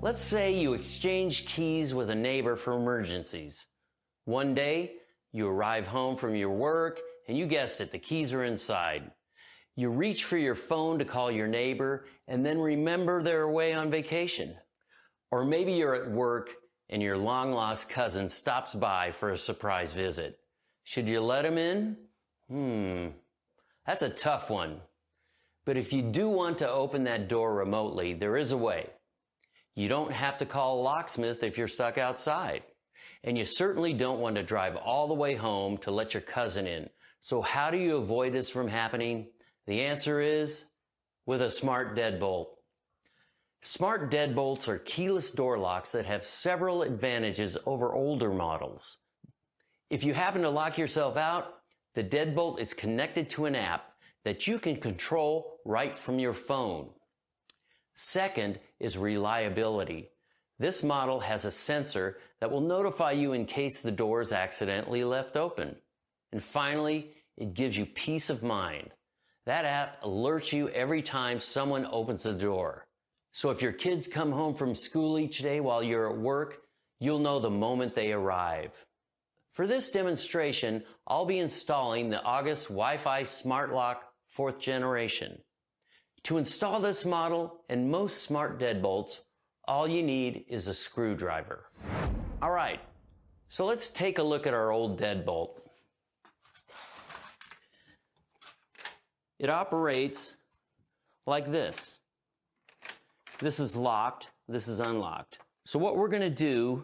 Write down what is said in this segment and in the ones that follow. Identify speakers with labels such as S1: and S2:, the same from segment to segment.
S1: Let's say you exchange keys with a neighbor for emergencies. One day, you arrive home from your work, and you guessed it, the keys are inside. You reach for your phone to call your neighbor, and then remember they're away on vacation. Or maybe you're at work, and your long-lost cousin stops by for a surprise visit. Should you let him in? That's a tough one. But if you do want to open that door remotely, there is a way. You don't have to call a locksmith if you're stuck outside. And you certainly don't want to drive all the way home to let your cousin in. So how do you avoid this from happening? The answer is with a smart deadbolt. Smart deadbolts are keyless door locks that have several advantages over older models. If you happen to lock yourself out, the deadbolt is connected to an app that you can control right from your phone. Second is reliability. This model has a sensor that will notify you in case the door is accidentally left open. And finally, it gives you peace of mind. That app alerts you every time someone opens the door. So if your kids come home from school each day while you're at work, you'll know the moment they arrive. For this demonstration, I'll be installing the August Wi-Fi Smart Lock 4th generation. To install this model and most smart deadbolts, all you need is a screwdriver. All right, so let's take a look at our old deadbolt. It operates like this. This is locked, this is unlocked. So what we're going to do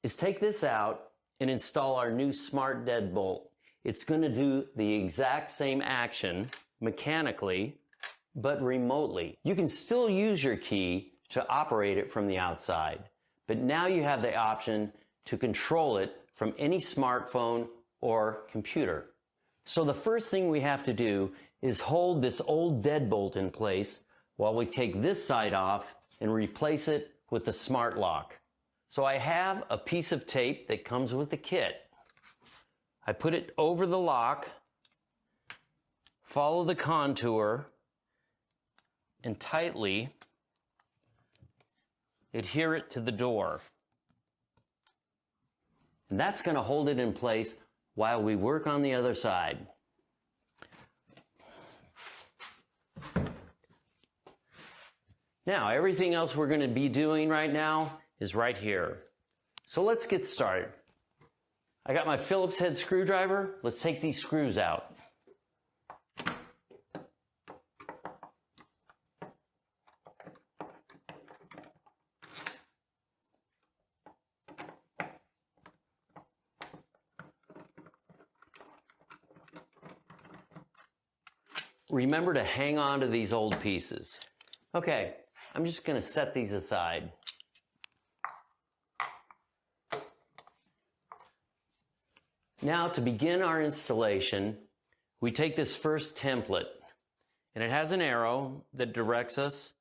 S1: is take this out and install our new smart deadbolt. It's going to do the exact same action mechanically, but remotely. You can still use your key to operate it from the outside, but now you have the option to control it from any smartphone or computer. So the first thing we have to do is hold this old deadbolt in place while we take this side off and replace it with the smart lock. So I have a piece of tape that comes with the kit. I put it over the lock, follow the contour, and tightly adhere it to the door. And that's going to hold it in place while we work on the other side. Now, everything else we're going to be doing right now is right here. So let's get started. I got my Phillips head screwdriver. Let's take these screws out. Remember to hang on to these old pieces. Okay, I'm just going to set these aside. Now, to begin our installation, we take this first template, and it has an arrow that directs us,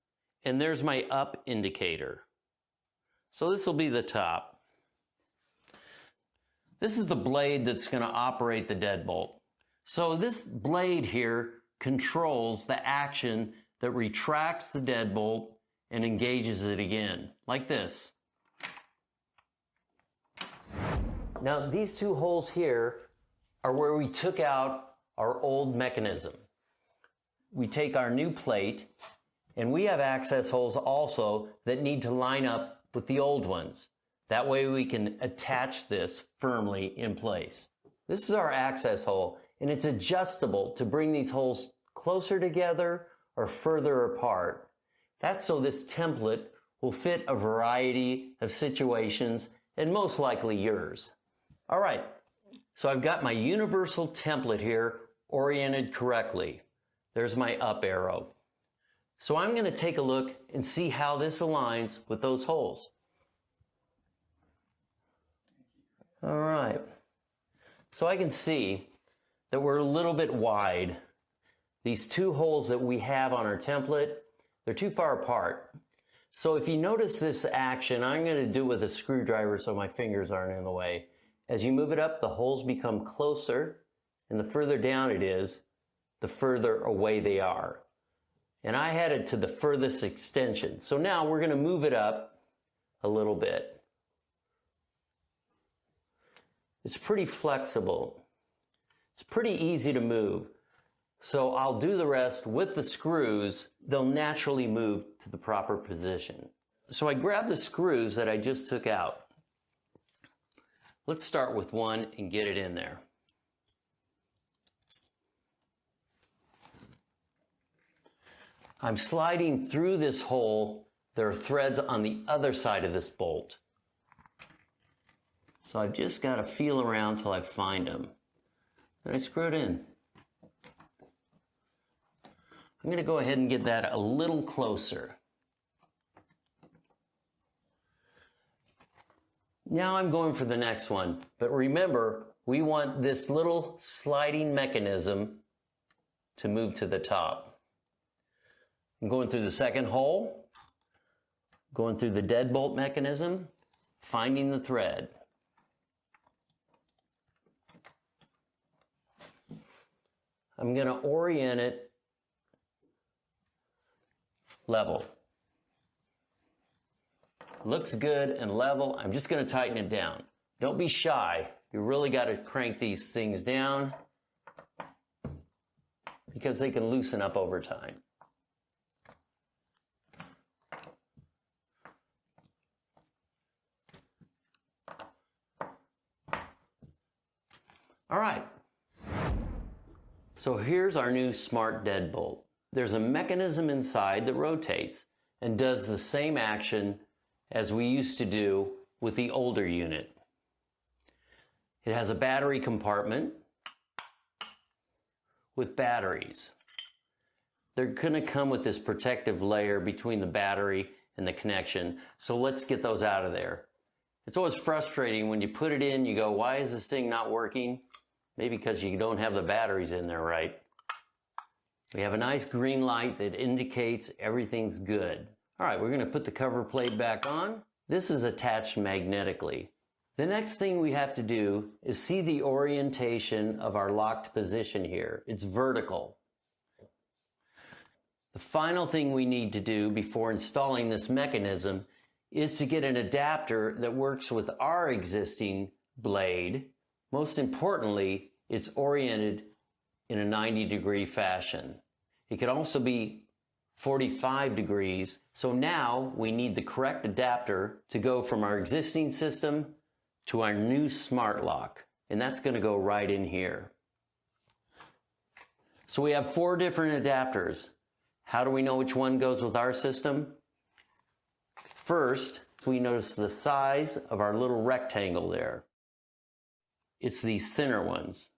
S1: and there's my up indicator. So this will be the top. This is the blade that's going to operate the deadbolt. So this blade here controls the action that retracts the deadbolt and engages it again, like this. Now, these two holes here are where we took out our old mechanism. We take our new plate, and we have access holes also that need to line up with the old ones. That way we can attach this firmly in place. This is our access hole, and it's adjustable to bring these holes closer together or further apart. That's so this template will fit a variety of situations, and most likely yours. All right, so I've got my universal template here oriented correctly. There's my up arrow. So I'm going to take a look and see how this aligns with those holes. All right, so I can see that we're a little bit wide. These two holes that we have on our template, they're too far apart. So if you notice this action, I'm going to do it with a screwdriver so my fingers aren't in the way. As you move it up, the holes become closer, and the further down it is, the further away they are. And I had it to the furthest extension. So now we're going to move it up a little bit. It's pretty flexible. It's pretty easy to move. So I'll do the rest with the screws. They'll naturally move to the proper position. So I grab the screws that I just took out. Let's start with one and get it in there. I'm sliding through this hole. There are threads on the other side of this bolt. So I've just got to feel around till I find them. Then I screw it in. I'm going to go ahead and get that a little closer. Now I'm going for the next one. But remember, we want this little sliding mechanism to move to the top. I'm going through the second hole, going through the deadbolt mechanism, finding the thread. I'm going to orient it level. Looks good and level. I'm just going to tighten it down. Don't be shy. You really got to crank these things down because they can loosen up over time. All right. So here's our new smart deadbolt. There's a mechanism inside that rotates and does the same action as we used to do with the older unit. It has a battery compartment with batteries. They're going to come with this protective layer between the battery and the connection, so let's get those out of there. It's always frustrating when you put it in, you go, why is this thing not working? Maybe because you don't have the batteries in there right. We have a nice green light that indicates everything's good. All right, we're going to put the cover plate back on. This is attached magnetically. The next thing we have to do is see the orientation of our locked position here. It's vertical. The final thing we need to do before installing this mechanism is to get an adapter that works with our existing blade. Most importantly, it's oriented in a 90-degree fashion. It could also be 45 degrees. So now we need the correct adapter to go from our existing system to our new smart lock. And that's going to go right in here. So we have 4 different adapters. How do we know which one goes with our system? First, we notice the size of our little rectangle there. It's these thinner ones.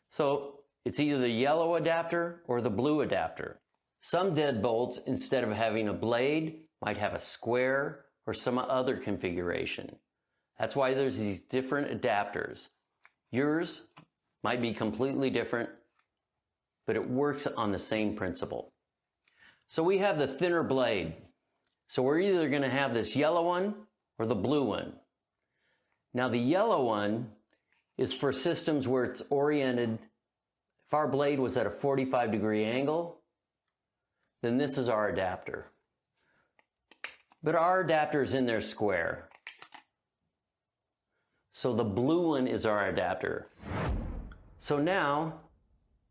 S1: So it's either the yellow adapter or the blue adapter. Some deadbolts, instead of having a blade, might have a square or some other configuration. That's why there's these different adapters. Yours might be completely different, but it works on the same principle. So we have the thinner blade. So we're either going to have this yellow one or the blue one. Now the yellow one is for systems where it's oriented. If our blade was at a 45-degree angle, then this is our adapter. But our adapter is in there square. So the blue one is our adapter. So now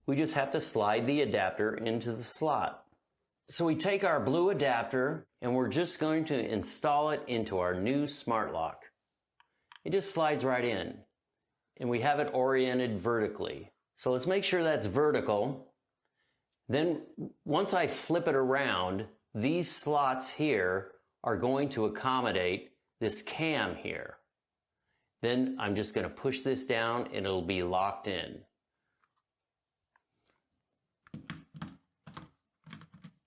S1: we just have to slide the adapter into the slot. So we take our blue adapter and we're just going to install it into our new smart lock. It just slides right in and we have it oriented vertically. So let's make sure that's vertical. Then once I flip it around, these slots here are going to accommodate this cam here. Then I'm just going to push this down and it'll be locked in.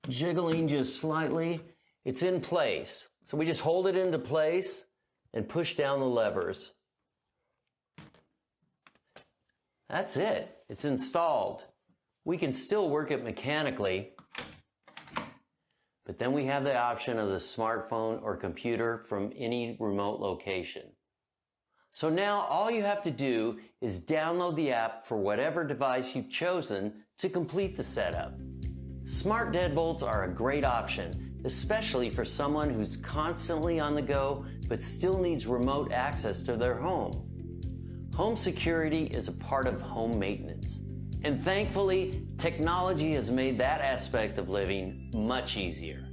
S1: Jiggling just slightly, it's in place. So we just hold it into place and push down the levers. That's it. It's installed. We can still work it mechanically, but then we have the option of the smartphone or computer from any remote location. So now all you have to do is download the app for whatever device you've chosen to complete the setup. Smart deadbolts are a great option especially for someone who's constantly on the go but still needs remote access to their home. Home security is a part of home maintenance, and thankfully, technology has made that aspect of living much easier.